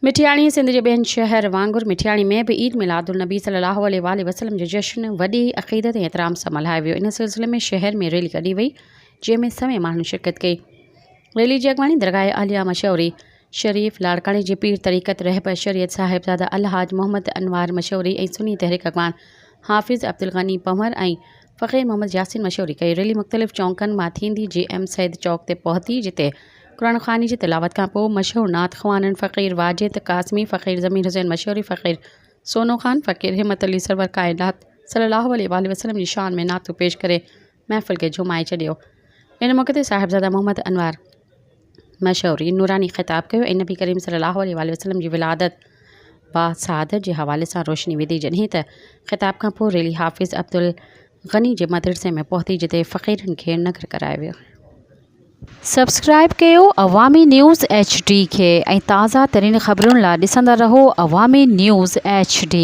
मिठियाणी सिंध के ॿियनि शहर वांगुरु मिठियाणी में भी ईद मिलादुल नबी सल्लल्लाहु अलैहि वसल्लम जो जश्न वॾी अक़ीदत ऐं एहतराम सां मल्हायो वियो। इन सिलसिले में शहर में रैली कढी वई, जंहिंमें सवें माण्हुनि शिरकत कई। रैली जी अॻवानी दरगाह आलिया मशहूरी शरीफ़ लाड़काणे जे पीर तरीक़त रहबर शरीयत साहिबज़ादा अलहाज मोहम्मद अनवार मशहूरी ऐं सुन्नी तहरीक अॻवान हाफ़िज़ अब्दुल गनी पंवर ऐं फ़क़ीर मोहम्मद यासीन मशहूरी कई। रैली मुख़्तलिफ़ चौकनि मां थींदी JM सैद चौक ते पहुती, जिते कुरान ख़ानी जी तिलावत खां पोइ मशहूर नात ख़वाननि फ़क़ीर वाजिद कासमी, फ़क़ीर ज़मीर हुसैन मशहूरी, फ़क़ीर सोनो ख़ान, फ़क़ीर हिम्मत अली सरवर कायनात सल्लल्लाहु अलैहि वसल्लम जी शान में नातूं पेश करे महफ़िल खे झुमाए छॾियो। इन मौक़े ते साहिबज़ादा मोहम्मद अनवार मशहूरी नूरानी ख़िताब कयो ऐं नबी करीम सल्लल्लाहु अलैहि वसल्लम जी विलादत बा सआदत जे हवाले सां रोशनी विधी। जॾहिं त ख़िताब खां पोइ रैली हाफ़िज़ अब्दुल गनी जे मदरसे में पहुती, जिते फ़क़ीरनि खे नगर करायो वियो। सब्सक्राइब कयो अवामी न्यूज़ HD खे ऐं ताज़ा तरीन ख़बरुनि लाइ ॾिसंदा रहो अवामी न्यूज़ HD।